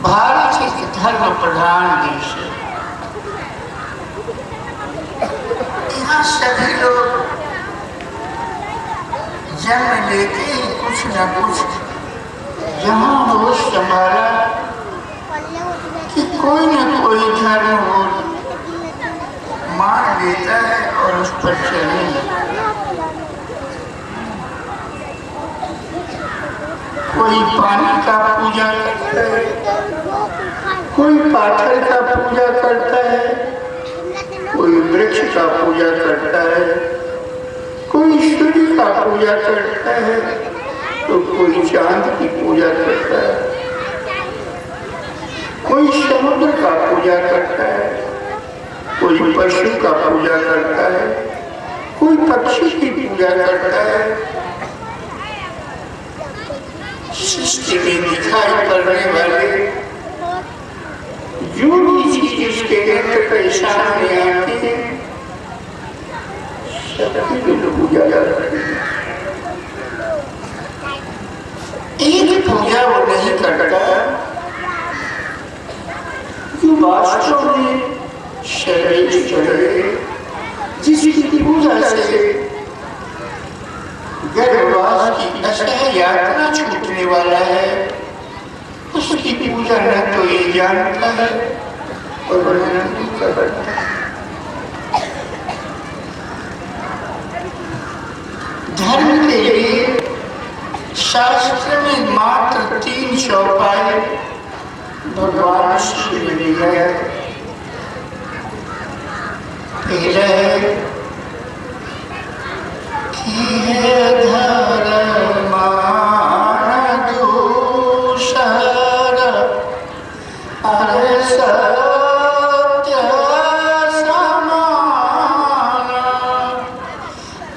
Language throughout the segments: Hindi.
भारत एक धर्म प्रधान देश है। यहाँ सभी लोग जन्म लेते ही कुछ न कुछ यहाँ होश संभाला कि कोई न कोई धर्म हो मान लेता है और उस पर चलने लगता है। कोई पानी का पूजा करता है, कोई पाथर का पूजा करता है, कोई वृक्ष का पूजा करता है, कोई सूर्य का पूजा करता है, तो कोई चांद की पूजा करता है, कोई समुद्र का पूजा करता है, कोई पशु का पूजा करता है, कोई पक्षी की पूजा करता है। सृष्टि में दिखाई पड़ने वाले जो भी चीज उसके नेत्र के सामने आती है सभी लोग पूजा करते हैं। एक पूजा वो नहीं करता जो वास्तव में शरीर वृक्ष चढ़े जिसकी पूजा से गर्भवास की असह्य यातना छूटने वाला है, उसकी पूजा न तो ये जानता है और न करता है। धर्म के लिए शास्त्र में मात्र 3 चौपाई भगवान श्री ने दिया है। पहला है कि धर्म दूषर अरे सत्य समान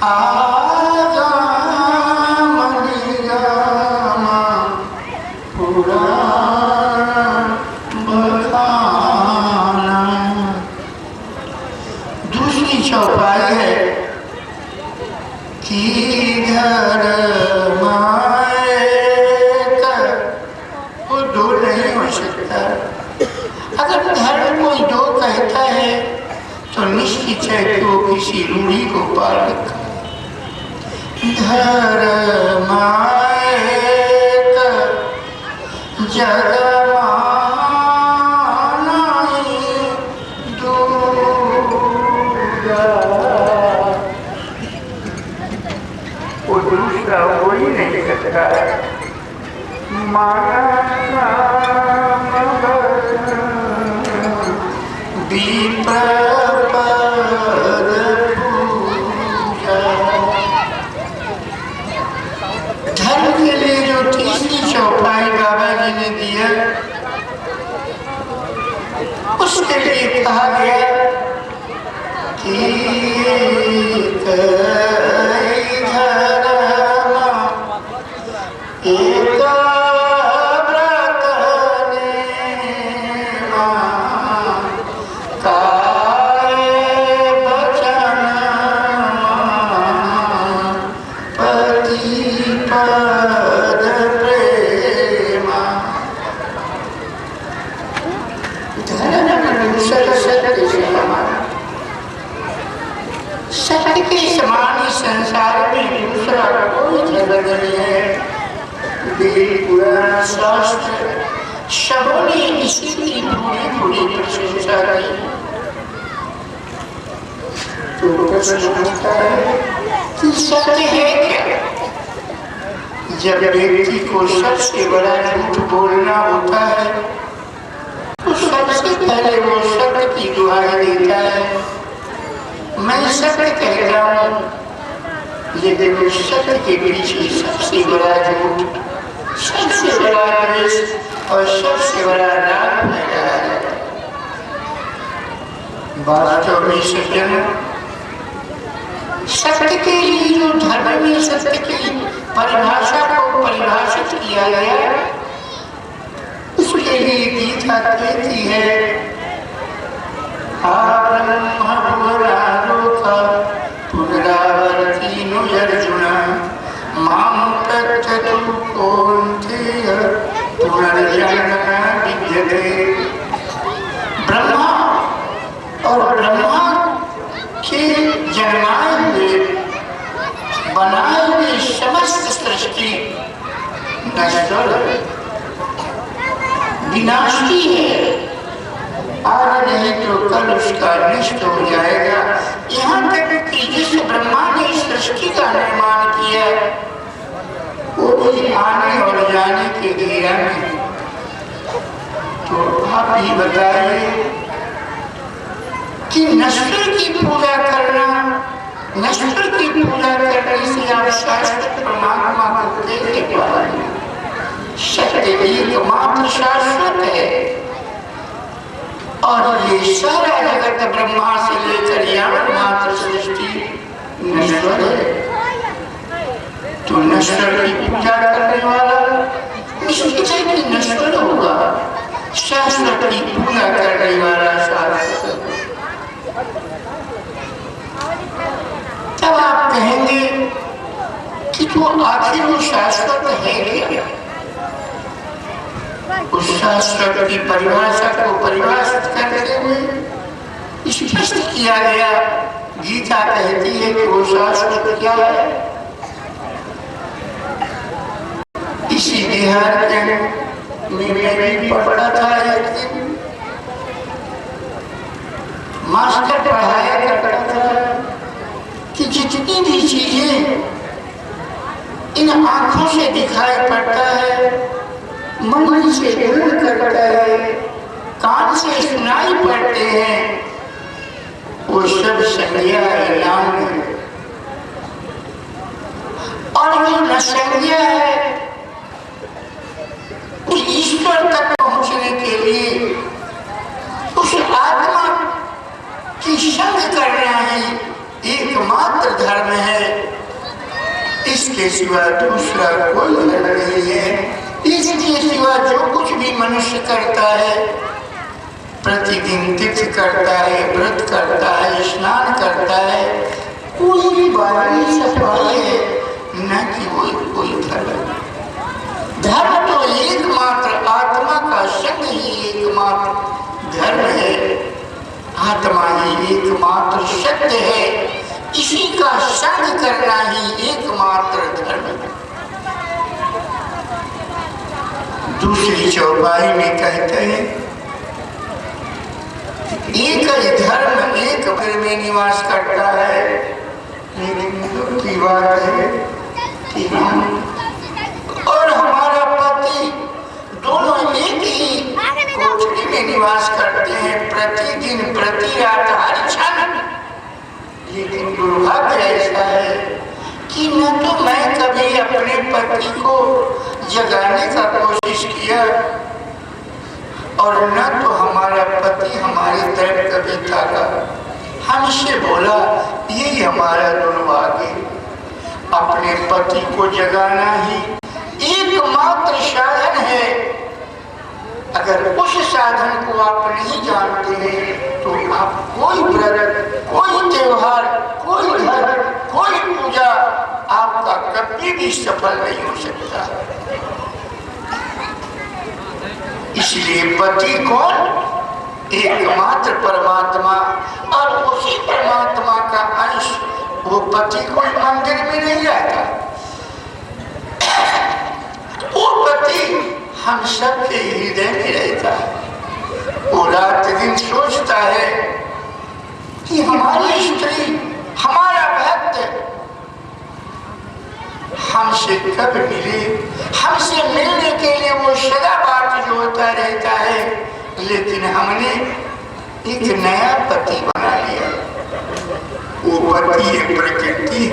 आगम निगम पुराण बखाना। दूसरी चौपाई है कि धर्म वो दो नहीं हो सकता। अगर धर्म कोई दो कहता है तो निश्चित है कि वो किसी रूढ़ी को पार रखा। धर्म वो दूसरा हो ही नहीं सकता। धर्म के लिए जो तीसरी चौपाई बाबा जी ने दिया, उसके लिए कहा गया कि एक व्रत नेमा काय बचन पति पद प्रेमा। धर्म सत्य से हमारा सत्य के समान संसार में दूसरा कोई जगह नहीं है। पुराण शास्त्र सबों ने इसकी पूरी पूरी प्रशंसा की। तो प्रश्न उठता है कि सत्य है क्या? जब व्यक्ति को सबसे बड़ा झूठ बोलना होता है तो सबसे पहले वो सत्य की दुहाई देता है, मैं सत्य कहता हूँ। लेकिन सत्य के पीछे सबसे बड़ा झूठ, सबसे बड़ा द्वेष और सबसे बड़ा राग है। वास्तव में सज्जन सत्य के लिए जो धर्म में सत्य की परिभाषा को परिभाषित किया गया, उसके लिए गीता कहती है पुनरावर्तिनो अर्जुन माम तत्तु कौन्तेय पुनर्जन्म विद्यते। ब्रह्मा और ब्रह्मा के जन्माए हुए बनाए हुए समस्त सृष्टि नश्वर विनाशी है, आज नहीं तो कल उसका नष्ट हो जाएगा। यहाँ तक कि जिस ब्रह्मा ने सृष्टि का निर्माण किया वो भी आने और जाने के घेरा में। तो आप ही बताइए कि नश्वर की पूजा करना, नश्वर की पूजा करने से आप शाश्वत परमात्मा को कैसे पाएंगे? सत्य एकमात्र शाश्वत है और ये सारा जगत ब्रह्मा से लेकर यावत मात्र सृष्टि नश्वर है। तो नश्वर की पूजा करने वाला निश्चित है कि नश्वर होगा, शाश्वत की पूजा करने वाला शाश्वत। तब आप कहेंगे कि तो आखिर वो शाश्वत है क्या? उस शाश्वत की परिभाषा को परिभाषित करते हुए स्पष्ट किया गया। गीता कहती है कि वो शाश्वत क्या है। इसी बिहार के मैं भी पढ़ा था एक दिन, मास्टर पढ़ाया करता था कि जितनी भी चीजें इन आंखों से दिखाई पड़ता है, मन से दिल करता है, कान से सुनाई पड़ते हैं, वो सब संज्ञा है, नाम है। और जो न संज्ञा है कि ईश्वर तक पहुंचने के लिए उस आत्मा की संग करना ही एकमात्र धर्म है। इसके सिवा दूसरा कोई धर्म नहीं है। इसके सिवा जो कुछ भी मनुष्य करता है, प्रतिदिन तीर्थ करता है, व्रत करता है, स्नान करता है, पूरी बारी सफाई है, न कि वो कोई धर्म। धर्म तो एकमात्र आत्मा का संग ही एकमात्र धर्म है। आत्मा ही एकमात्र सत्य है। इसी का संग करना ही एकमात्र धर्म है। दूसरी चौपाई में कहते हैं एक ही धर्म एक घर में निवास करता है, लेकिन दुख की बात है कि हम और हमारा पति दोनों एक ही कोठरी में निवास करते हैं, प्रतिदिन प्रति रात हर क्षण। लेकिन दुर्भाग्य ऐसा है कि न तो मैं कभी अपने पति को जगाने का कोशिश किया और न तो हमारा पति हमारी तरफ कभी ताका। हमसे बोला यही हमारा दुर्भाग्य, अपने पति को जगाना ही एकमात्र साधन है। अगर उस साधन को आप नहीं जानते हैं तो आप कोई व्रत, कोई त्योहार, कोई धर्म, कोई पूजा आपका कभी भी सफल नहीं हो सकता। इसलिए पति कौन? एकमात्र परमात्मा, और उसी परमात्मा का अंश वो पति कोई मंदिर में नहीं रहता। वो पति हम सबके हृदय में रहता है। वो रात दिन सोचता है कि हमारी स्त्री, हमारा भक्त हमसे कब मिले। हमसे मिलने के लिए वो सदा बात जोड़ता रहता है, लेकिन हमने एक नया पति बना लिया। वो पति है प्रकृति।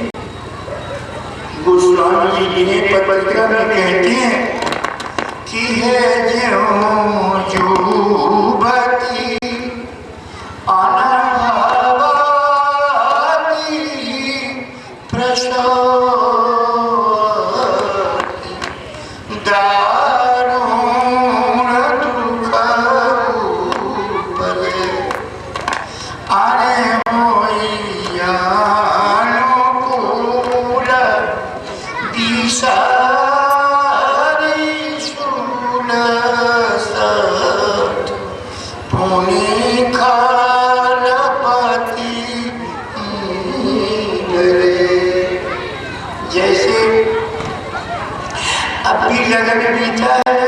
गोस्वामी जी ने पत्रिका में कहते हैं कि है ज्यों जुबती अनावती प्रसवती दारुण दुख रूपले अरे होइया अनुकूल दिशा लगन बीता है।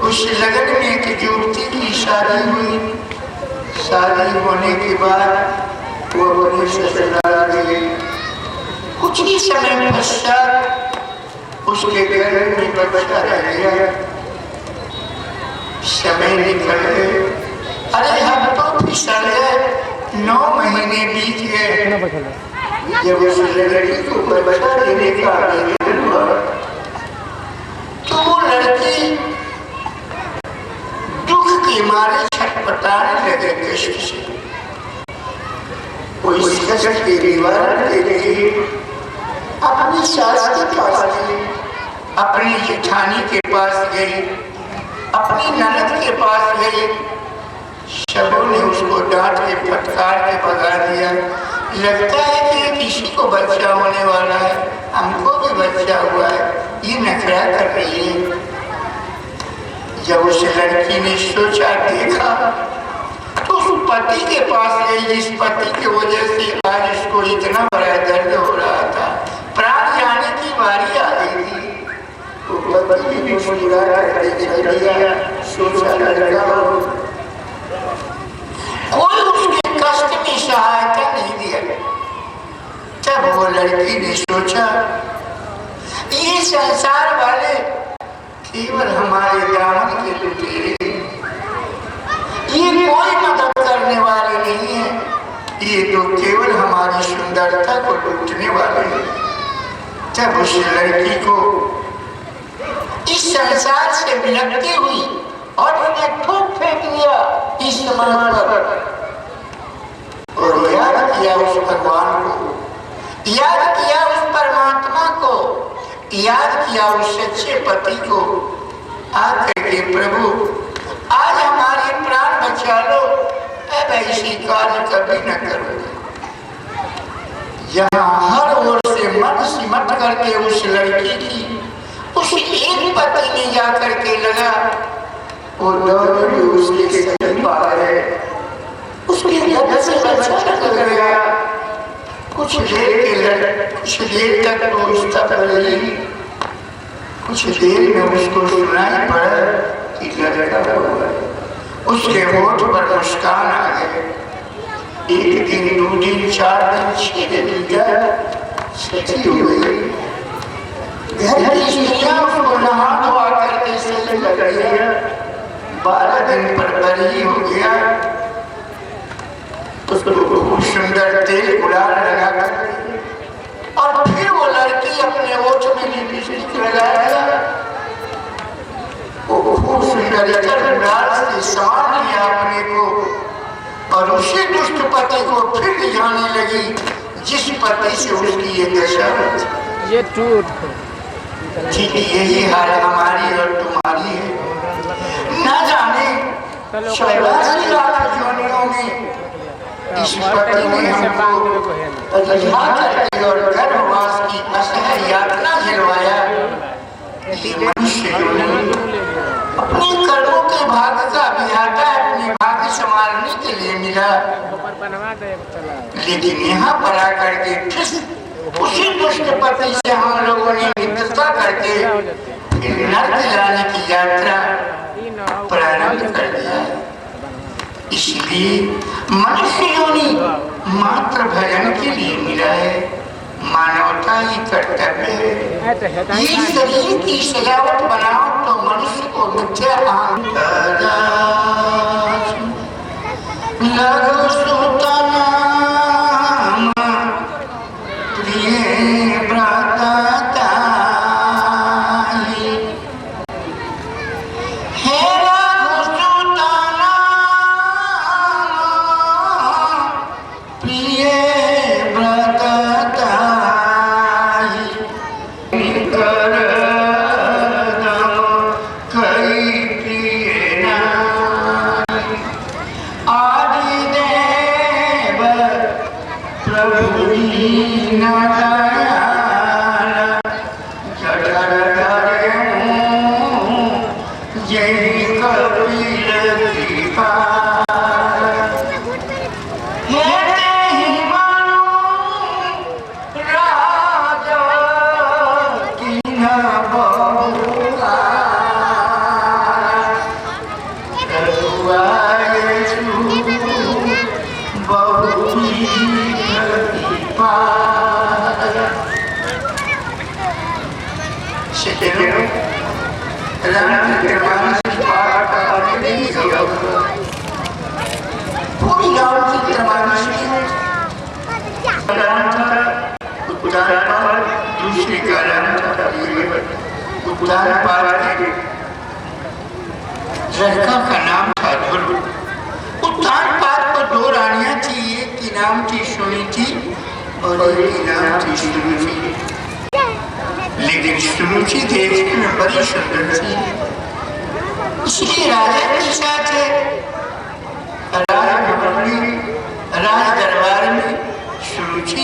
उस लगन में एक युवती की शादी हुई। शादी होने के बाद वो अपने ससुराल गई। कुछ ही समय पश्चात उसके घर में बच्चा रह गया। समय निकल गए। अरे हम तो फिसल गए। 9 महीने बीत गए। जब उस लड़की को बच्चा देने का आवेदन हुआ तो वो लड़की दुख के मारे छटपटाने लगे कष्ट से। वो इस कष्ट के निवारण के लिए अपनी सास के पास गई, अपनी जेठानी के पास गई, अपनी ननद के पास गई। सबों ने उसको डांट के फटकार के भगा दिया। लगता है कि किसी को बच्चा होने वाला है, हमको भी बच्चा हुआ है, ये नखरा कर रही है। जब उस लड़की ने सोचा देखा तो उस पति के पास गई जिस पति की वजह से आज उसको इतना बड़ा दर्द हो रहा था, प्राण जाने की बारी आ गई थी। तो पति भी मुस्कुरा करके चल दिया, सोचा लड़का हो। कोई उसके कष्ट में सहायता नहीं दिया। तब वो लड़की ने सोचा ये संसार वाले केवल हमारे दामन के लुटेरे, ये कोई मदद करने वाले नहीं है, ये तो केवल हमारी सुंदरता को लूटने वाले हैं। तब उस लड़की को इस संसार से विलकती हुई और उन्हें ठोक फेंक दिया इस समाज पर, और याद किया उस भगवान को, याद किया उस परमात्मा को, याद किया उस सच्चे पति को। आकर के प्रभु आज हमारे प्राण बचा लो, अब ऐसी कार्य कभी न करूंगा। यहाँ हर ओर से मन सिमट करके उस लड़की की उस एक पति ने जाकर के लगा, वो दौड़ उसके समीप आ गए, उसके हृदय से बच्चा निकल गया। कुछ देर तक तो उसका बदली, कुछ देर में उसको सुनाई पड़ा कि लड़का हुआ। उसके होठ पर मुस्कान आ गए। एक दिन, 2 दिन, 4 दिन, 6 दिन सच्ची हो गई। घर की स्त्रियां उसको नहा धोआ करके सही लग गया। 12 दिन पर बरी हो गया। उसको बहुत सुंदर तेल गुलाल लगा कर, और फिर वो लड़की अपने ओठ में लिपस्टिक लगाया, वो खूब सुंदर गुलाल से सवार लिया अपने को, और उसी दुष्ट पति को फिर दिखाने लगी जिस पति से उसकी ये दशा ये टूट। ठीक यही हाल हमारी और तुम्हारी है। न जाने 84 लाख योनियों में इस पति ने हमको अजहा करके और गर्भवास की असह्य यातना झेलवाया। ये मनुष्य अपने कर्मों के भाग्य का विधाता अपने भाग्य संभालने के लिए मिला, लेकिन यहाँ पर आकर के फिर उसी दुष्ट पति से हम लोगों ने मित्रता करके नर्क जाने की यात्रा प्रारंभ कर दिया। इसलिए मनुष्य योनि मात्र भजन के लिए मिला है, मानवता ही कर्तव्य है। ये शरीर की सजावट बनाओ तो मनुष्य को मिथ्या अहंकार लगो सुतनाम प्रिय भ्राता दूसरी का नाम था लड़का का नाम था ध्रुव। उत्तानपाद पर 2 रानियां थी, एक की नाम थी सुनीति और एक की नाम थी सुरुचि। लेकिन सुरुचि देखने में बड़ी सुंदर थी, इसलिए राजा के साथ राज दरबार में सुरुचि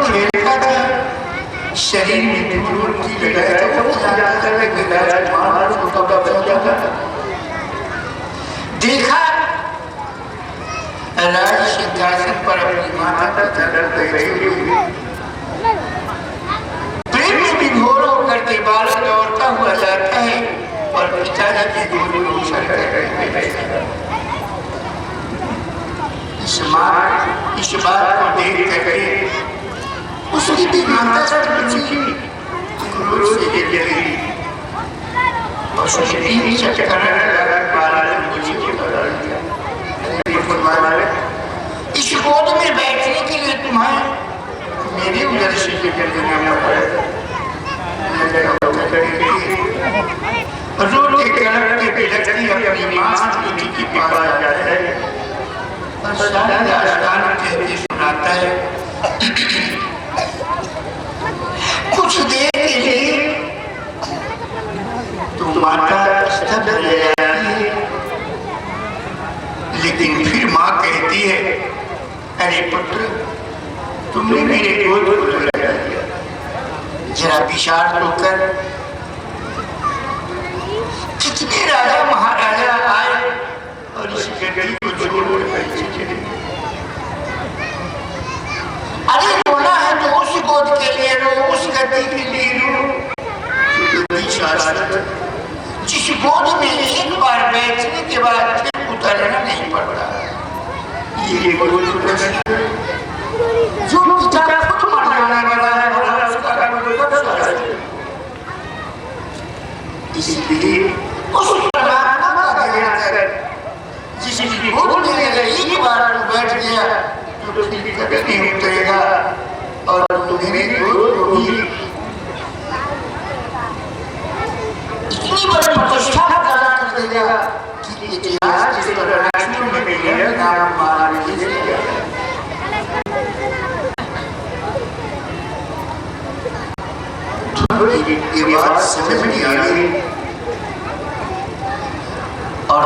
खेलता था, शरीर में की देखा राज सिंहासन पर अपनी माता का धर बैठे हुए प्रेम में विभोर होकर के बालक दौड़ता हुआ जाता है और पिताजी की गोद में उछल कर इस बात को देख करके उसकी भी माता क्रोध से गिर गई और उसने चक्कर लगा बालक मुझे बदल दिया। इस गोद में बैठने के लिए तुम्हें मेरे उधर से लेकर देना पड़ेगा। रोते कलर के लड़की अपनी माँ की पास आ जाता है और सारा राजस्थान कहते सुनाता है। कुछ देर के लिए तो माता स्तब्ध रह जाती है, लेकिन फिर माँ कहती है, अरे पुत्र तुमने मेरे गोद को लगा दिया, जरा विचार तो कर। कितने राजा महाराजा आए और इस गड्ढी को छोड़कर पैसे चले। अरे रोना है तो उस गोद के लिए रो, उस गड्ढी के लिए रो जिस गोद में एक बार बैठने के बाद फिर उतरना नहीं पड़ता। ये गोद जो पिता खुद मर जाने वाला है और उसका इसलिए उस परमात्मा का ध्यान कर जिसकी गोद में एक बार बैठ गया तो फिर कभी नहीं उतरेगा और तुम्हें गोद को भी इतनी बड़ी प्रतिष्ठा प्रदान कर देगा कि इतिहास जिस तरह राष्ट्रों में गया नाम महाराज जी ये बात समझ नहीं आ रही और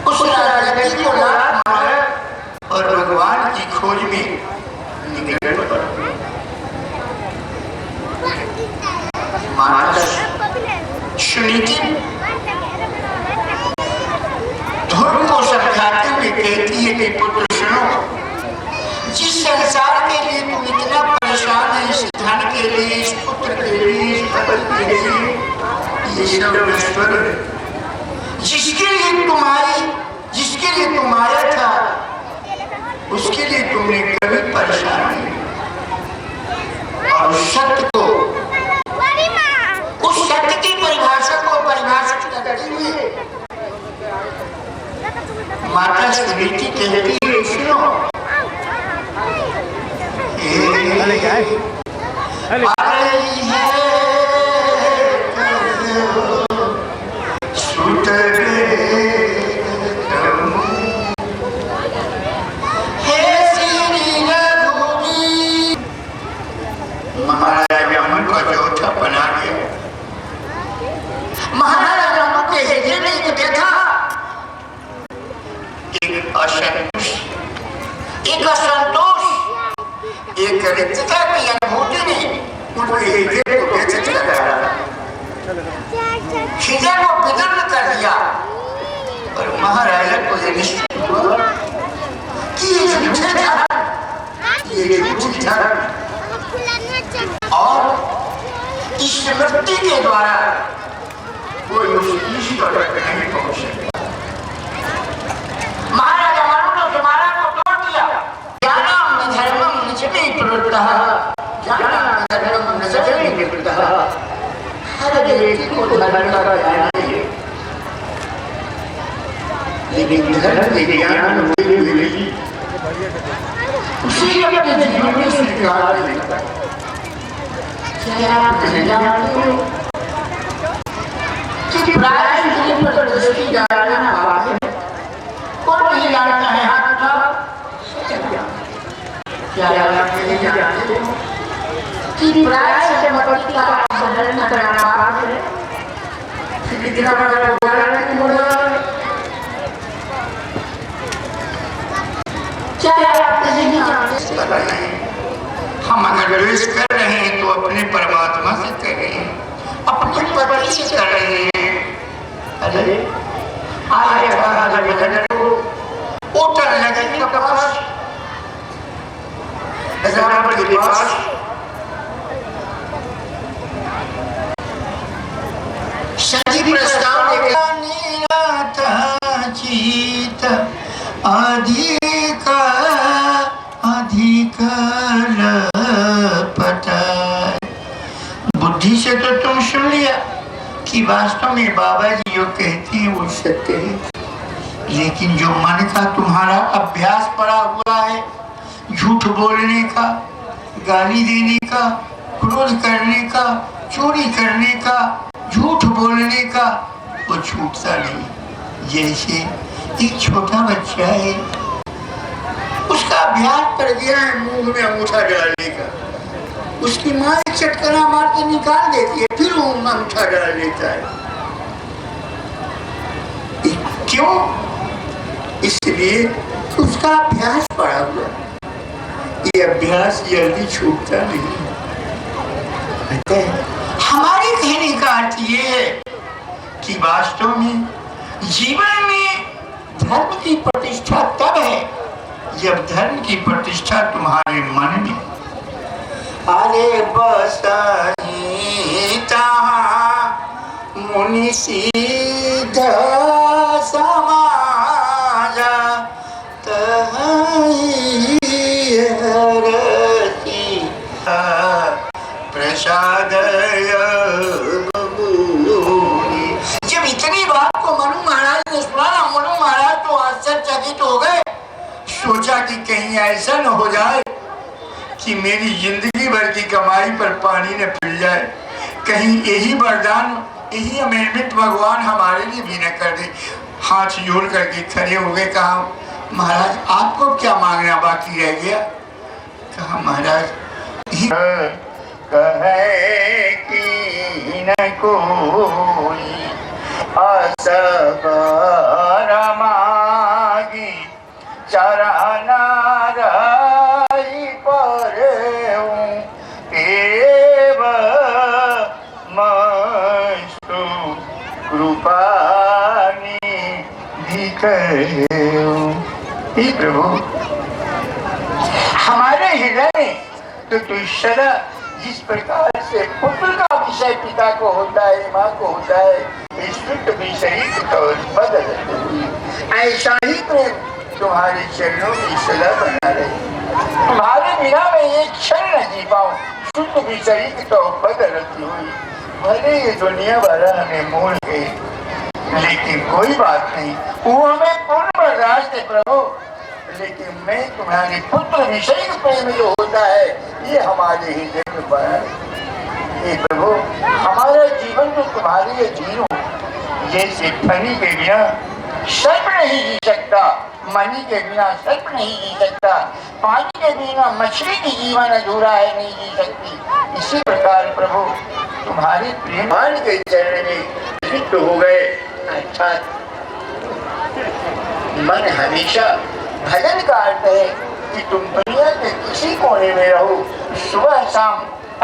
उस राजा को लात मारा और भगवान की खोज में निकल पड़ा। माता सुनीति धर्म को समझाते हुए कहती है कि पुत्र सुनो, जिस संसार के लिए तुम इतना परेशान है, इस धन के लिए, इस पुत्र के लिए, इस पति के लिए, ये सब ईश्वर है। जिसके लिए तुम आया था उसके लिए तुमने कभी परेशान नहीं। और सत्य को, उस सत्य की परिभाषा को परिभाषित करते हुए माता सुनीति कहती है, सुनो महाराजा मन का चौथा बना गया। महाराजा मन के हृदय में एक व्यथा, एक असंतोष, एक रिक्तता की अनुभूति ने उनके हृदय को व्यथित कर डाला, हृदय को विदीर्ण कर दिया। और महाराजा को यह निश्चित हुआ कि ये झूठी धर्म और इस स्मृति के द्वारा कोई ईश्वर तक नहीं पहुंच सकता। महाराजा मनु ने महाराज को तोड़ दिया। ज्ञानम धर्मम निजमे प्रवृत्तः, ज्ञानम धर्मम निजमे प्रवृत्तः। हर व्यक्ति को धर्म का ज्ञान है, लेकिन धर्म के ज्ञान हुए भी उसी अपने जीवन में स्वीकार नहीं करता। क्या आप जानते हो कि प्राय जीवन पर दृष्टि डालना पाप है? कौन नहीं जानता है? हाथ उठाओ। क्या आप नहीं जानते हो कि प्राय संपत्ति का संहरण करना पाप है? फिर इतना बड़ा उदाहरण क्यों बोला? क्या आप नहीं जानते? हम अगर द्वेष कर रहे हैं तो अपने परमात्मा से कर रहे हैं, अपने पति से कर रहे हैं। अरे आज हरि भजन को उतर लगे कपास रावण के पास। सजी प्रस्ताव जीत अधिक अधिक पता। बुद्धि से तो तुम सुन लिया कि वास्तव में बाबा जी जो कहते हैं वो सत्य है, लेकिन जो मन का तुम्हारा अभ्यास पड़ा हुआ है, झूठ बोलने का, गाली देने का, क्रोध करने का, चोरी करने का, झूठ बोलने का, वो छूटता नहीं। जैसे एक छोटा बच्चा है, उसका अभ्यास पड़ गया है मुंह में अंगूठा डालने का, उसकी माँ एक चटकना मार के निकाल देती है, फिर वो अंगूठा डाल देता है। क्यों? इसलिए उसका अभ्यास पड़ा हुआ, ये अभ्यास जल्दी छूटता नहीं। हमारे कहने का अर्थ ये है कि वास्तव में जीवन में धर्म की प्रतिष्ठा तब है जब धर्म की प्रतिष्ठा तुम्हारे मन में। अरे बसनीता मुनि सिद्ध समाज प्रसाद। जब इतनी बात को मनु महाराज ने सुना ना, मनु महाराज तो आश्चर्यचकित हो गए। सोचा कि कहीं ऐसा न हो जाए कि मेरी जिंदगी भर की कमाई पर पानी न फिर जाए, कहीं यही वरदान, यही अमेंडमेंट भगवान हमारे लिए भी न कर दे। हाथ जोड़ करके खड़े हो गए। कहा महाराज आपको क्या मांगना बाकी रह गया? कहा महाराज कहे कि न कोई असबर मागी चरना रही पर एव मस्तु कृपानी भी प्रभु हमारे हृदय में तो तू सदा जिस प्रकार से पुत्र का विषय पिता को होता है, माँ को होता है, शुद्ध विषय बदल ऐसा ही प्रेम तुम्हारे चरणों में सदा बना रहे। तुम्हारे बिना मैं एक क्षण न जी पाऊं, शुद्ध विषय तो बदलती हुई। भले ये दुनिया वाला हमें मोल गई, लेकिन कोई बात नहीं, वो हमें पूर्ण बर्दाश्त है प्रभु। लेकिन मैं तुम्हारे पुत्र विषय प्रेम जो होता है ये हमारे हृदय में बना है। ये प्रभु हमारा जीवन तो तुम्हारे लिए जीरो, जैसे फनी के बिना सर्प नहीं जी सकता, मनी के बिना सर्प नहीं जी सकता, पानी के बिना मछली की जीवन अधूरा है, नहीं जी सकती। इसी प्रकार प्रभु तुम्हारे प्रेमान के चरण में लिप्त हो गए। अर्थात मन हमेशा भजन का अर्थ है कि तुम दुनिया के किसी कोने में रहो, सुबह शाम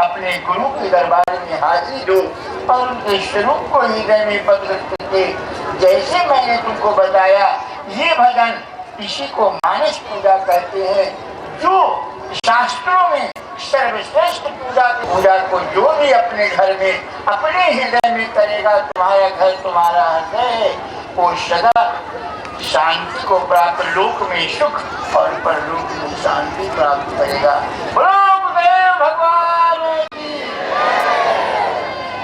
अपने गुरु के दरबार में हाजिर हो और उनके स्वरूप को हृदय में पकड़ करके, जैसे मैंने तुमको बताया ये भजन, इसी को मानस पूजा कहते हैं। जो शास्त्रों में सर्वश्रेष्ठ पूजा को जो भी अपने घर में अपने हृदय में करेगा, तुम्हारा घर तुम्हारा हृदय है, वो सदा शांति को प्राप्त, लोक में सुख और परलोक में शांति प्राप्त करेगा। बोलो भगवान की।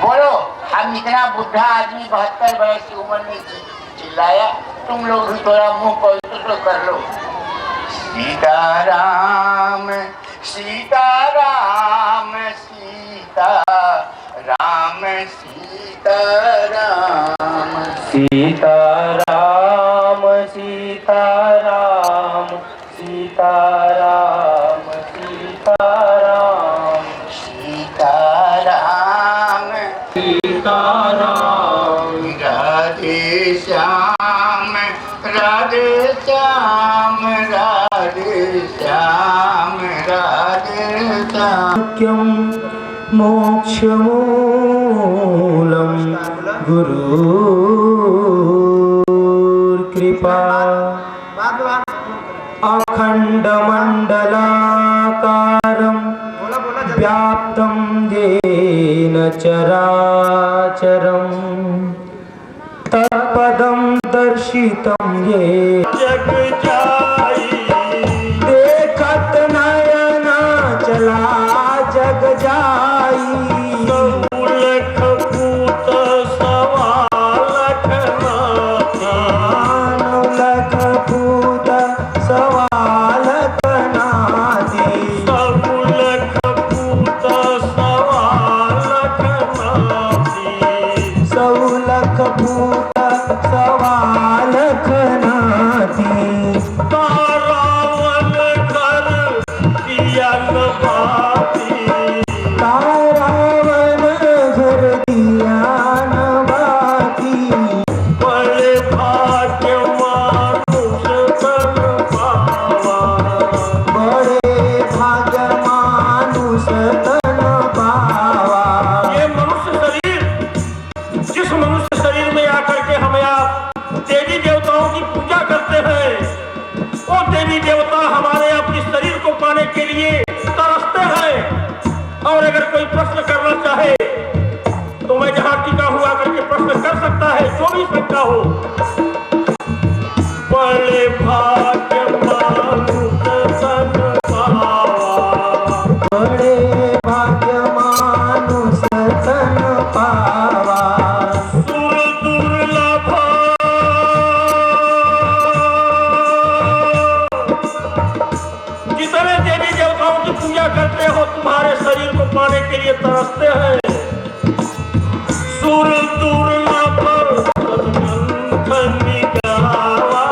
बोलो हम इतना बुढ़ा आदमी 72 वर्ष की उम्र में चिल्लाया, तुम लोग भी थोड़ा मुंह पवित्र तो कर लो। सीताराम सीताराम सीताराम सीताराम सीताराम सीताराम सीताराम सीताराम सीताराम सीताराम राधे श्याम राधे श्याम राधे श्याम राधे श्याम मोक्षमूलम गुरुर्कृपा कृपा अखण्डमण्डलाकारं व्याप्तं येन चराचरं तत्पदं दर्शितं ये जग जाई देखत नयन चला जग जाई लख पूत सवालख लख पूत सवालख नाती सब लख पूत सवालख नाती सब लख पूत सवालख नाती तारावल घर दिया बाती तारावल घर दिया बाती बड़े भाग्य मानुष तन पावा बड़े भाग्य मानुष तन पावा। ये मनुष्य शरीर जिस मनुष्य शरीर में आकर के हमें आप देवी देवताओं की पूजा करते हैं, वो देवी देवता हमारे अपने शरीर को पाने के लिए तरसते हैं। और अगर कोई प्रश्न करना चाहे तो मैं जहां टिका हुआ करके प्रश्न कर सकता है, जो भी शंका हो। बड़े भाग्य मानुष तन पावा बड़े भाग्य मानुष तन पावा सुर दुर्लभ जितने देवी देवताओं की पूजा करते हो तुम्हारे शरीर को पाने के लिए तरसते हैं। सुर दुर्लभ सदगंध गावा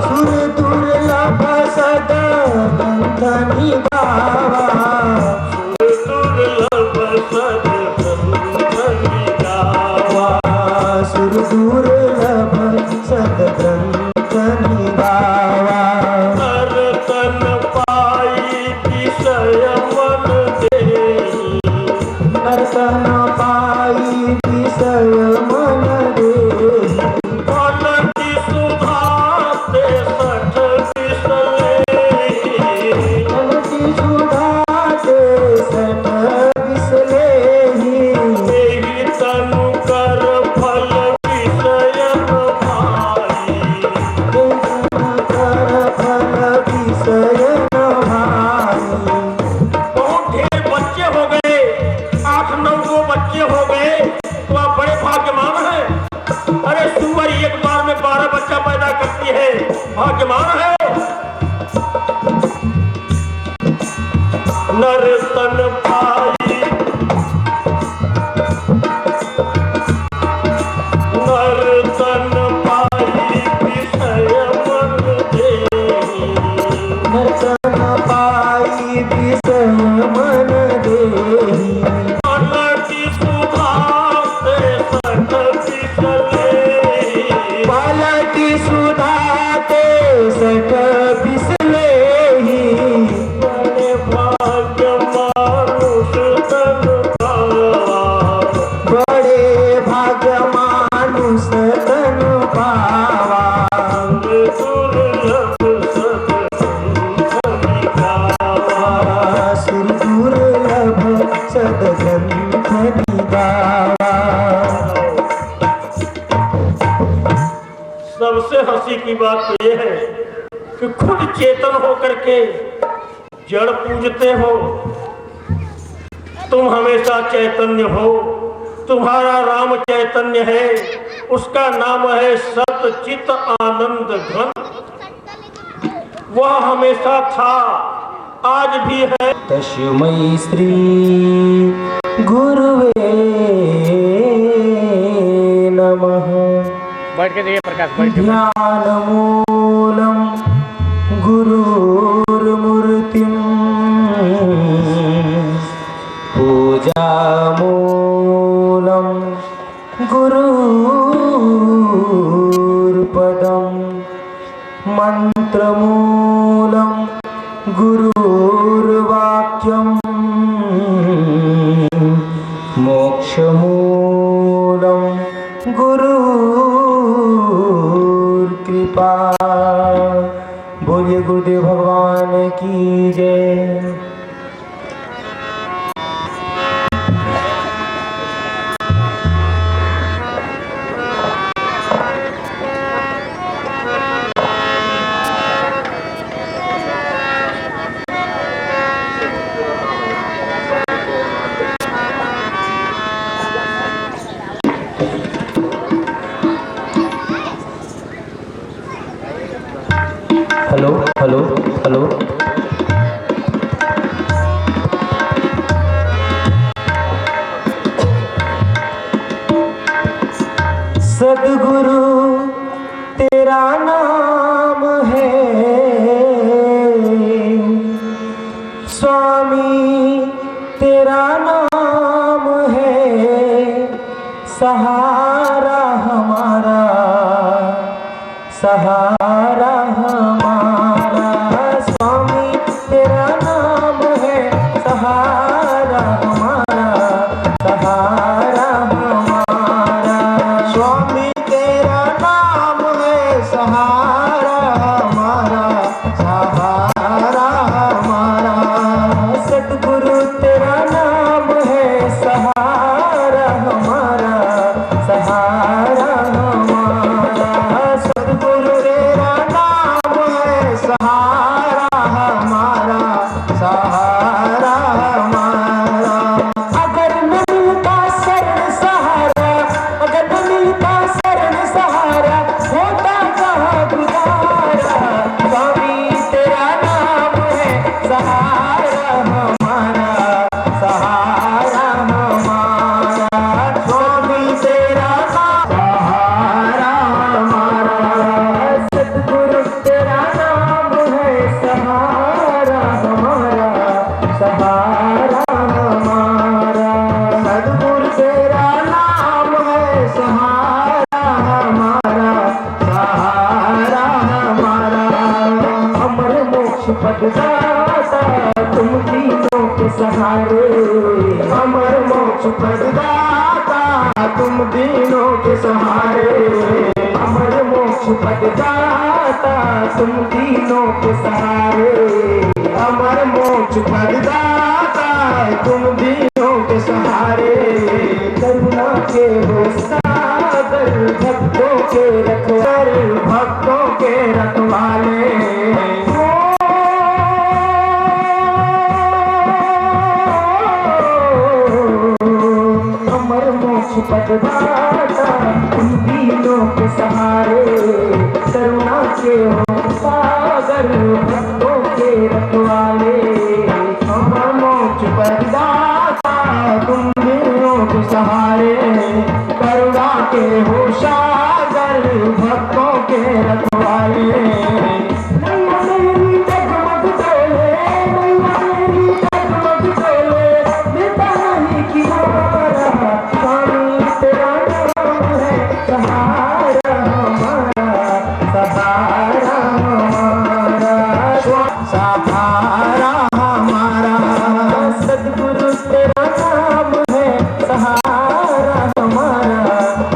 सुर दुर्लभ सदगंध गावा सुर दुर्लभ सदगंध गावा सुर दुर्लभ सदगंध गावा नर्तन पाई विषय मन देहि नर्तन पाई विषय मन देहि फलति सुधा ते सठ विसलेहि फलति सुधा ते सठ विसलेहि एहि तनु कर फल विषय भाई कर फल विषय भाई। बहुत ढेर बच्चे हो गए, 8-9 गो बच्चे हो गए तो आप बड़े भाग्यमान हैं। अरे सुअर एक बार में 12 बच्चा पैदा करती है, भाग्यमान है। नर्तन पाई नर्तन पाई विषय मन देहि नर्तन पाई विषय मन देहि फलति सुधा ते सठ विसलेहि फलति सुधा ते सठ विसलेहि बड़े भाग्य मानुष तन पावा बड़े भाग्य मानुष तन पावा दुर्लभ सदगंध गावा सुर दुर्लभ सदगंध गावा। सबसे हंसी की बात तो ये है कि खुद चेतन होकर के जड़ पूजते हो। तुम हमेशा चैतन्य हो, तुम्हारा राम चैतन्य है, उसका नाम है सत चित आनंद घन। वह हमेशा था, आज भी है। तस्मै श्री गुरुवे नमः। बैठ के देखिए प्रकाश, बैठ के ध्यान मूलम गुरुर्मूर्तिम पूजा मूलम गुरुर्पदम मंत्रमूलम गुरुर्वाक्यम मोक्षमूलम गुरुर्कृपा। कृपा। बोलिए गुरुदेव भगवान की जय। Hello hello hello. सदगुरु तेरा नाम है, स्वामी तेरा नाम है, सहारा हमारा, सहारा हमारा। स्वामी तेरा नाम है, सहारा हमारा, सहारा हमारा। स्वामी तेरा नाम है, सहारा हमारा, सहारा हमारा। सतगुरु तेरा नाम है, सहारा हमारा, सहारा हमारा। सतगुरु तेरा नाम है, सहारा हमारा, सहारा हमारा। अगर न मिलता शरण सहारा, अगर न मिलता शरण सहारा, होता कहाँ गुजारा। स्वामी तेरा नाम है, सहारा हमारा, सहारा हमारा। स्वामी तेरा नाम सहारा हमारा। सतगुरु तेरा नाम है, सहारा हमारा, सहारा हमारा। सतगुरु तेरा नाम है, सहारा हमारा, सहारा हमारा। अमर मोक्ष पददाता तुम तीनों के सहारे, अमर मोक्ष पददाता तुम तीनों के सहारे। अमर मोक्ष पददाता तुम तीनों के सहारे। अमर मोक्ष पददाता तुम तीनों के सहारे। करुणा के हो सागर, भक्तों के रखवाले, भक्तों के रखवाले। अमर मोक्ष पददाता तुम तीनों के सहारे। करुणा के हो सागर, भक्तों के रखवाले। अमर मोक्ष पददाता तुम तीनों के सहारे। करुणा के हो सागर, भक्तों के रखवाले। नैया मेरी जगमग डोले, नैया मेरी जगमग डोले, मिटा नहीं किनारा। स्वामी तेरा नाम है, सहारा हमारा, सहारा हमारा, सहारा हमारा। सतगुरु तेरा नाम है, सहारा हमारा,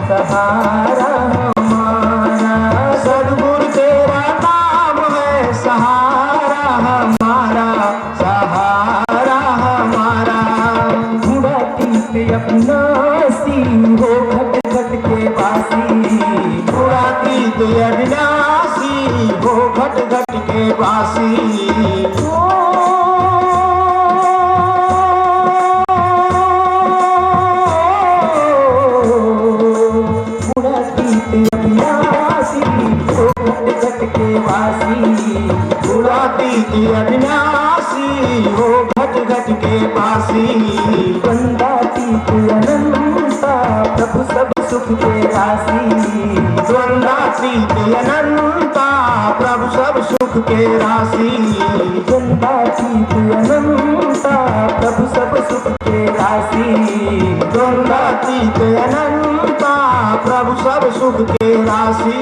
सहारा हमारा। सतगुरु तेरा नाम है, सहारा हमारा, सहारा हमारा। उड़ाती अविनाशी हो घट घट के वासी, उड़ाती अविनाशी हो घट घट के वासी। उड़ाती अविनाशी हो घट घट के वासी, उड़ाती अविनाशी हो घट घट के वासी। द्वंदातीत अनंता प्रभु सब सुख के राशि, द्वंदातीत अनंता प्रभु सब सुख के राशि। द्वंदातीत अनंता प्रभु सब सुख के राशि, द्वंदातीत अनंता प्रभु सब सुख के राशि।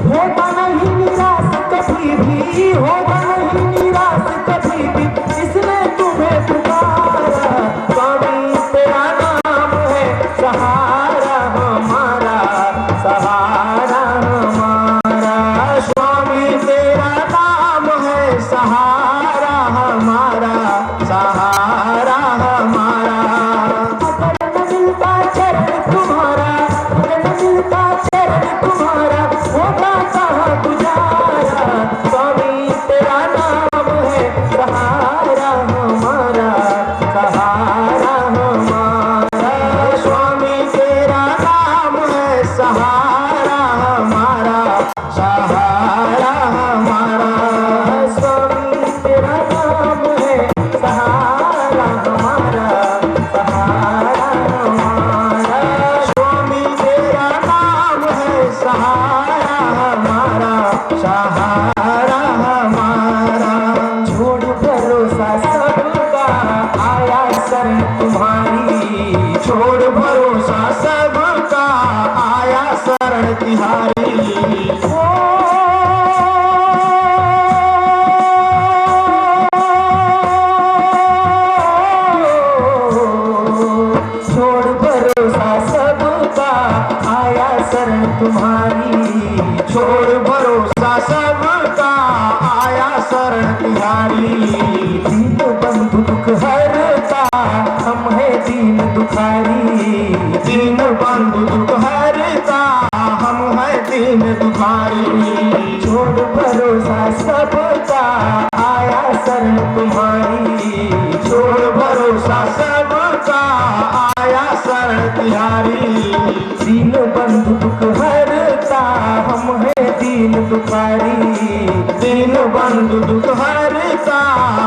होगा नहीं निराश कभी भी, होगा नहीं निराश कभी भी, इसने तुम्हें पुकारा। स्वामी तेरा नाम है, सहारा हमारा, सहारा हमारा। होगा कहाँ गुजारा, स्वामी तेरा नाम है सहारा हमारा, सहारा हमारा, स्वामी तेरा नाम है सहारा हमारा, सहारा हमारा, स्वामी तेरा नाम है सहारा हमारा, सहारा हमारा, स्वामी तेरा नाम है सहारा हमारा, सहारा हमारा। छोड़ भरोसा सबका आया शरण तुम्हारी, छोड़ भरोसा सबका आया शरण तिहारी। छोड़ भरोसा सबका आया शरण तुम्हारी, छोड़ भरोसा सबका आया शरण तिहारी। दीन बंधु दुख हरता हम है दीन दुखारी, दीन बंधु दुख हरता हम है दीन दुखारी। छोड़ भरोसा सबका आया शरण तुम्हारी, छोड़ भरोसा सबका आया शरण तिहारी। दीन बंधु दुख हरता हम है दीन दुखारी, दीन बंधु दुख हरता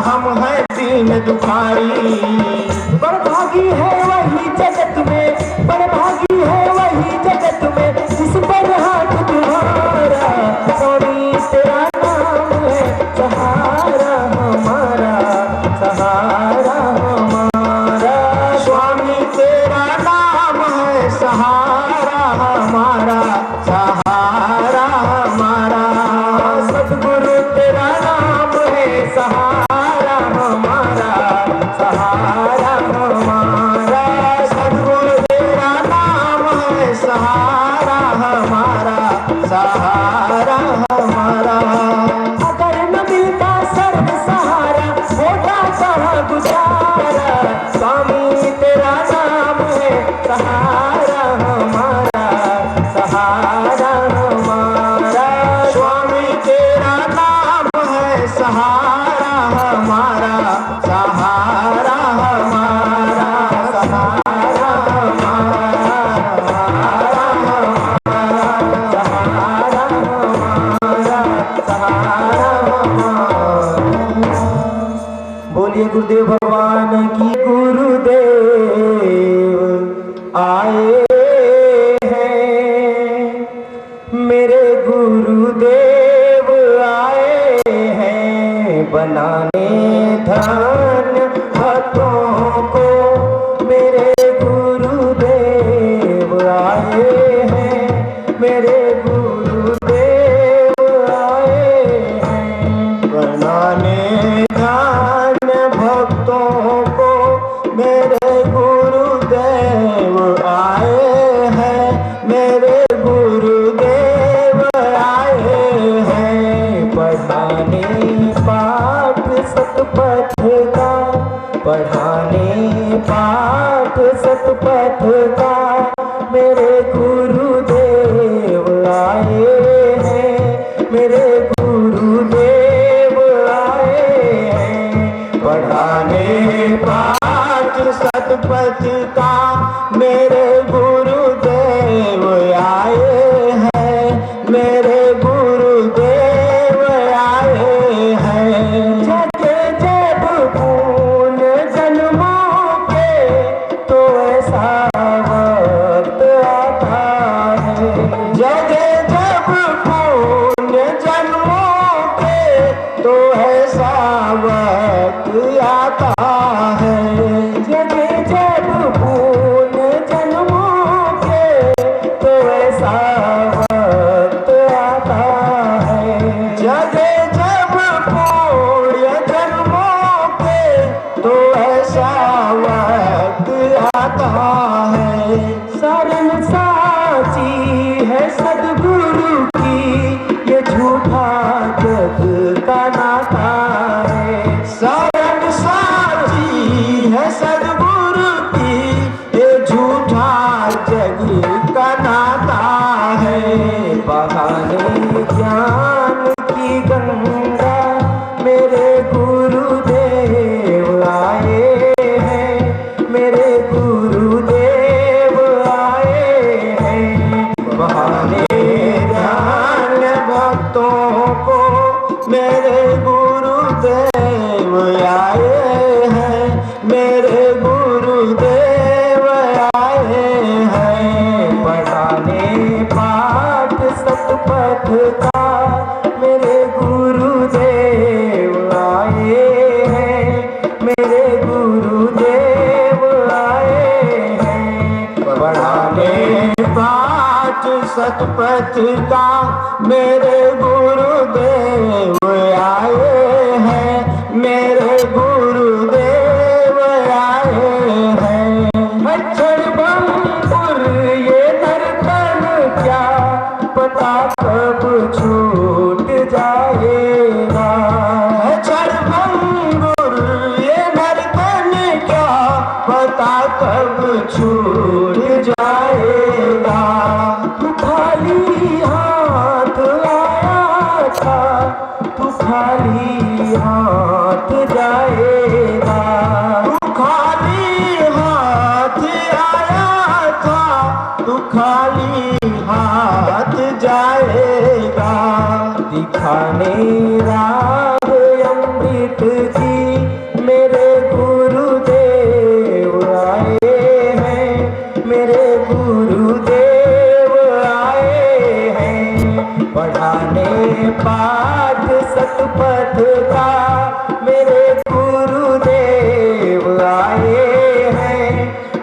हम है दीन दुखारी। बड़भागी है वही जगत में, बड़भागी है वही जगत में जिस पर हाथ तुम्हारा, स्वामी तेरा नाम है सहारा हमारा, सहारा हमारा, स्वामी तेरा नाम है सहारा हमारा, सहारा हमारा। सद्गुरु तेरा नाम है सहारा हमारा, सहारा हमारा, सद्गुरु तेरा नाम है सहारा हमारा, सहारा हमारा। अगर न मिलता सर्व सहारा होता कहाँ गुजारा, स्वामी तेरा नाम है सहारा हमारा, सहारा हमारा, स्वामी तेरा नाम है सहारा हमारा, सहारा हमारा, सहारा हमारा, सहारा हमारा, सहारा हमारा, सहारा हमारा। बोलिए गुरुदेव भगवान की। गुरुदेव आए हैं, मेरे गुरुदेव आए हैं, बनाने धन्य भक्तों को। मेरे गुरुदेव आए हैं, मेरे गुरुदेव आए हैं, बनाने धन्य भक्तों को। मेरे गुरुदेव आए हैं, मेरे गुरुदेव आए हैं, पढ़ाने पाठ सतपथ का, पढ़ाने पाठ सतपथ का। मेरे गुरुदेव आए हैं, मेरे गुरुदेव आए हैं, पढ़ाने पाठ सतपथ का। मेरे गुरुदेव आए हैं, मेरे गुरुदेव आए हैं। जब जब पुण्य जन्मों के तो ऐसा वक्त आता है, जब जब पुण्य जन्मों के तो ऐसा वक्त आता है। जब जब पुण्य जन्मों के तो ऐसा वक्त आता है, जब जब पुण्य जन्मों के तो ऐसा वक्त आता है। शरण साची है सद्गुरु की, ये झूठा जग का नाता है। शरण साची है सद्गुरु की, ये झूठा जग का नाता है। बहाने ज्ञान की गंगा मेरे गुरुदेव आए हैं, मेरे गुरुदेव आए हैं। बहाने ध्यान भक्तों को मेरे गुरुदेव आए हैं, मेरे गुरुदेव आए हैं। पढ़ाने पाठ सतपथ का मेरे गुरुदेव आए हैं, मेरे गुरुदेव आए हैं। पढ़ाने पाठ सतपथ का मेरे गुरुदेव आए हैं, मेरे गुरुदेव आए हैं। अक्षर बंकुर ये नर्तन क्या पता कब छूट जाएगा। अक्षर बंकुर ये नर्तन क्या पता कब छूट जाएगा। तू खाली हाथ आया था, तू खाली हाथ जाएगा। तू खाली हाथ आया था, तू खाली हाथ जाएगा। दिखाने राग अमृत की मेरे गुरुदेव आए हैं, मेरे गुरुदेव आए हैं। पढ़ाने पाठ सतपथ का मेरे गुरुदेव आए हैं,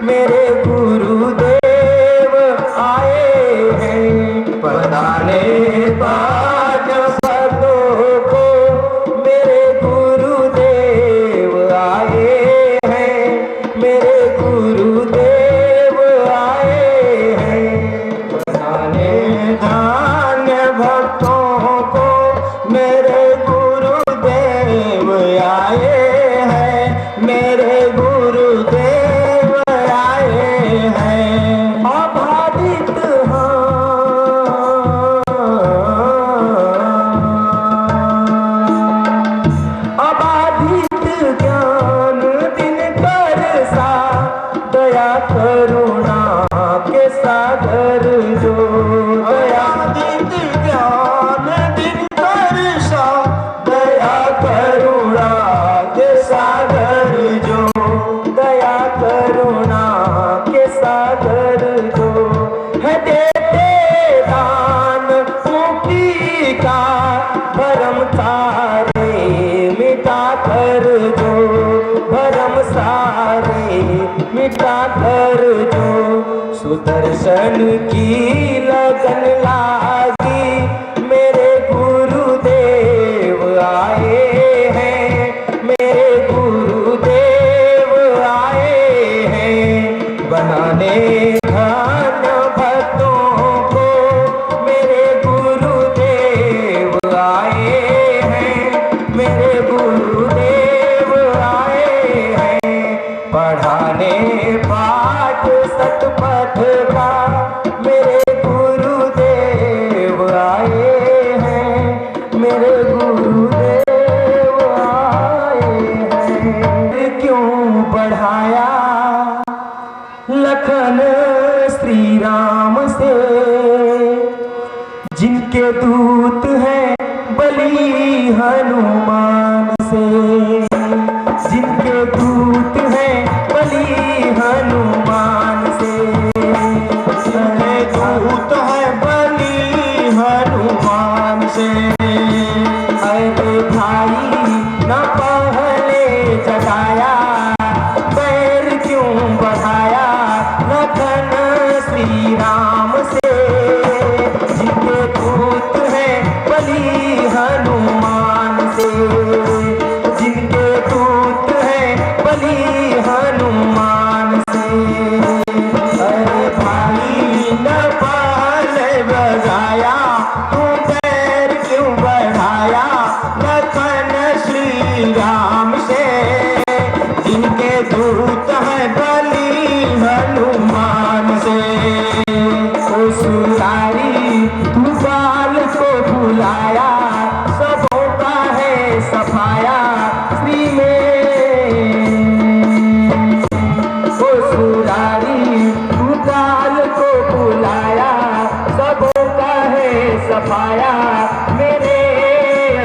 मेरे गुरुदेव आए हैं। पढ़ाने पाठ सतों को मेरे गुरुदेव आए हैं, मेरे गुरुदेव आए हैं। पढ़ाने धान्य भक्तों को मेरे गुरुदेव आए हैं, मेरे गुरुदेव आए हैं। अबाधित अबाधित ज्ञान दिन कर सा दया करुणा के सागर जो। अबाधित ज्ञान दिन कर सा दया करुणा के सागर जो, दया करुणा के सागर जो। है देते दान मुक्ति का भरम सारे मिटा कर जो, भरम सारे मिटा कर जो। सुदर्शन की लगन लागी मेरे गुरुदेव आए हैं, मेरे गुरुदेव आए हैं। बनाने धन्य भक्तों को मेरे गुरुदेव आए हैं, मेरे गुरुदेव आए हैं। पढ़ाने पाठ सतपथ का मेरे गुरुदेव आए हैं, मेरे गुरुदेव आए हैं। क्यों बढ़ाया लखन श्री राम से, जिनके दूत हैं बलि हनुमान से, जिनके दूत हैं बलि हनुमान से। दूत है बलि हनुमान से। अरे भाई न पहले जगाया, बैर क्यों बढ़ाया लखन श्री राम से, जिनके दूत हैं बलि हनुमान से, जिनके दूत हैं बलि हनुमान से। अरे भाई न पहले बजाया, तू बैर क्यों बढ़ाया लखन श्री राम से, जिनके दूत हैं बलि हनुमान से। ओ सुरारी तू बाल को बुलाया, सबों का है सफाया श्री में। ओ सुरारी तू काल को बुलाया, सबों का है सफाया मेरे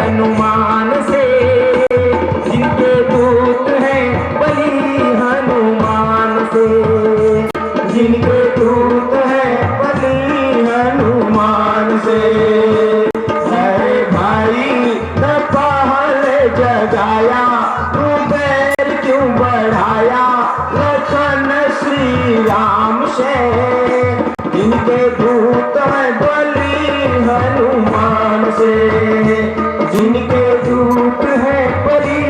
अनुमान से। जिनके दूत हैं बलि हनुमान से, जिनके दूत हैं बलि हनुमान से। अरे भाई न पहल जगाया, तू बैर क्यों बढ़ाया लखन श्री राम से। जिनके दूत हैं बलि हनुमान से, जिनके दूत हैं बलि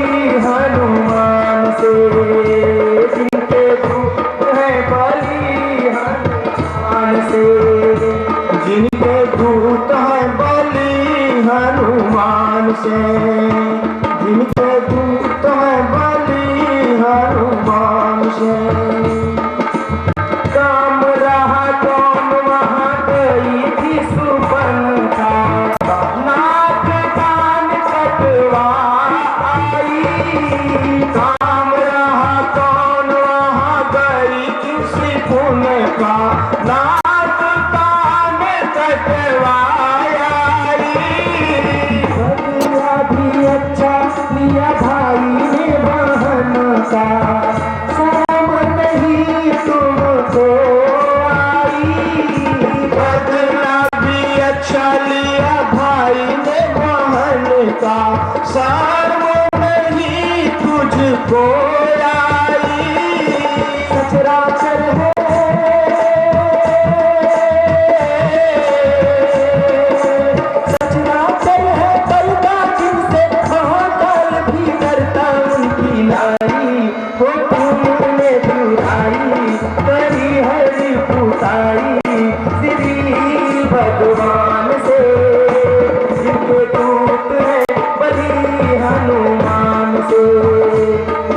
हनुमान से, जिनके दूत हैं बलि हनुमान से, जिनके दूत हैं बलि हनुमान से, जिनके दूत हैं बलि हनुमान से। काम रहा कौन वहाँ गई थी सुपनखा, नाक कान कटवा आई। काम रहा कौन वहाँ गई थी सुपनखा, नाक कान कटवाया। बदला भी अच्छा लिया भाई ने बहन का, शर्म नहीं तुमको आई। बदला भी अच्छा लिया भाई ने बहन का, शर्म नहीं तुझको आई। सचराचर है सचराचर है बलका जिनसे, महाकाल भी डरता उनकी नारी। हो तुमने बुराई करी हरि पुताई श्री भगवान से। जिनके दूत हैं बलि हनुमान से,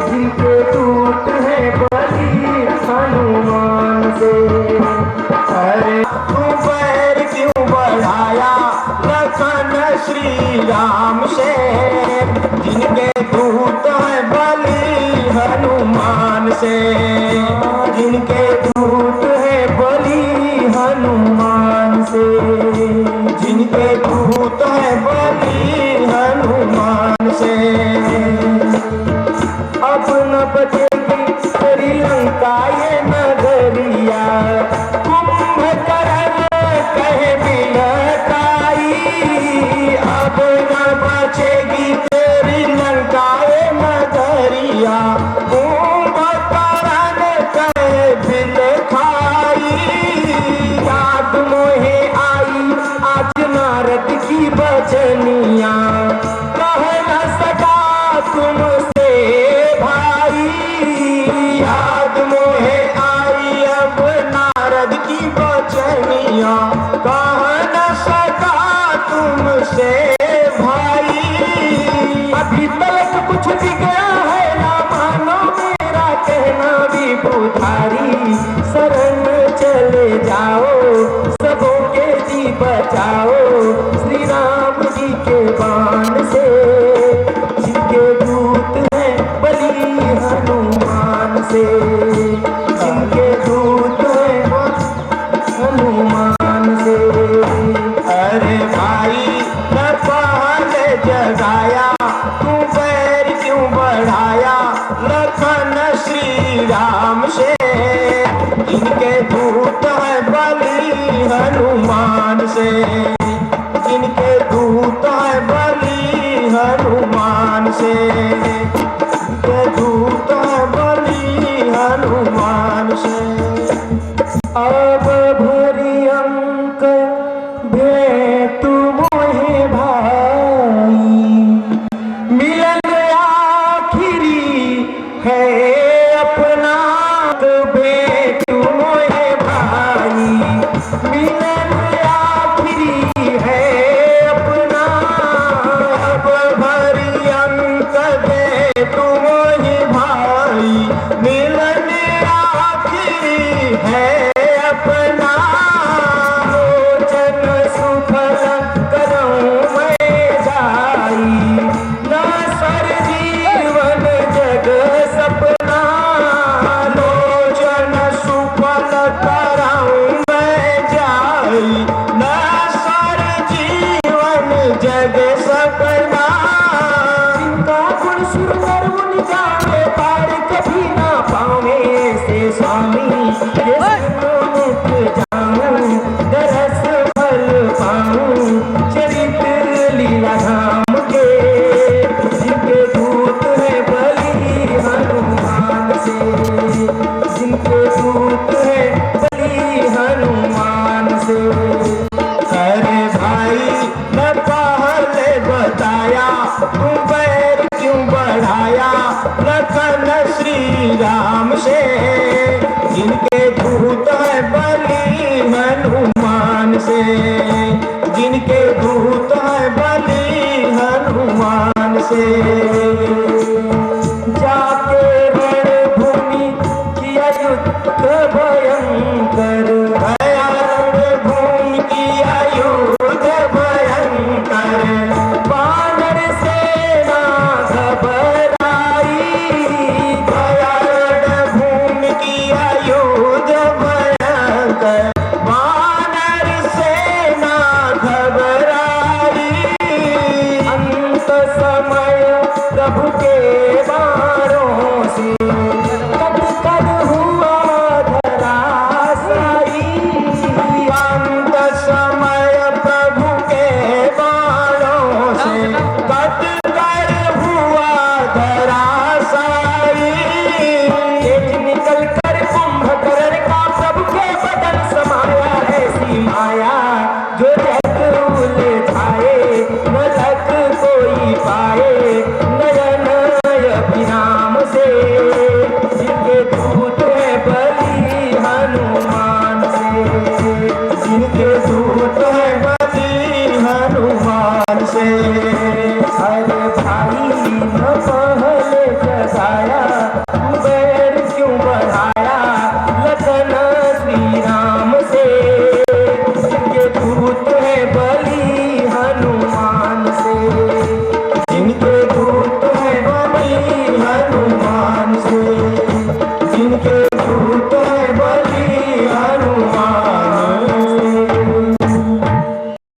जिनके दूत हैं बलि हनुमान से। अरे तू बैर क्यों बढ़ाया लखन श्री राम से। जिनके दूत हैं बलि हनुमान से, जिनके दूत हैं बलि हनुमान से, जिनके दूत हैं बलि हनुमान से। अब न बचेगी तेरी लंका ये नगरिया, कुंभकर्ण कहे बिलकाई। अब न बचेगी तेरी लंका ये नगरिया, कुंभकर्ण कहे बिलखाई। याद मोहे आई आज नारद की बचनिया, कह न सका तुमसे भाई। याद मोहे आई अब नारद की बचनिया, कह न सका तुमसे भाई। अभी तलक कुछ भी गया है ना मानो मेरा कहना भी पुधारी। शरण चले जाओ सबों के जी बचाओ श्री राम जी के बाण से। जिनके दूत हैं बलि हनुमान से, जिनके दूत हैं हनुमान से। अरे भाई न पहल जगाया, तू बैर क्यों बढ़ाया लखन श्री राम से। जिनके दूत हैं बलि हनुमान से, जिनके दूत हैं बलि हनुमान से, जिनके दूत हैं बलि हनुमान से। अब भरी अंक भेंट मोहे भाई, मिलन आखिरी है अपना। भेंट मोहे भाई, मिलन आखिरी है अपना। अब भरी अंक सिया राम के, जिनके दूत है बलि हनुमान से, जिनके दूत है बलि हनुमान से। अरे भाई मैं पहले बताया, तुम बैर क्यों बढ़ाया लखन श्री राम से, जिनके दूत है बलि हनुमान से, जिनके दूत है बलि हनुमान से। जाके रणभूमि किया युद्ध भयंकर, भया रणभूमि किया युद्ध भयंकर, वानर सेना घबराई, भया रणभूमि किया युद्ध भयंकर, वानर सेना घबराई। अंत समय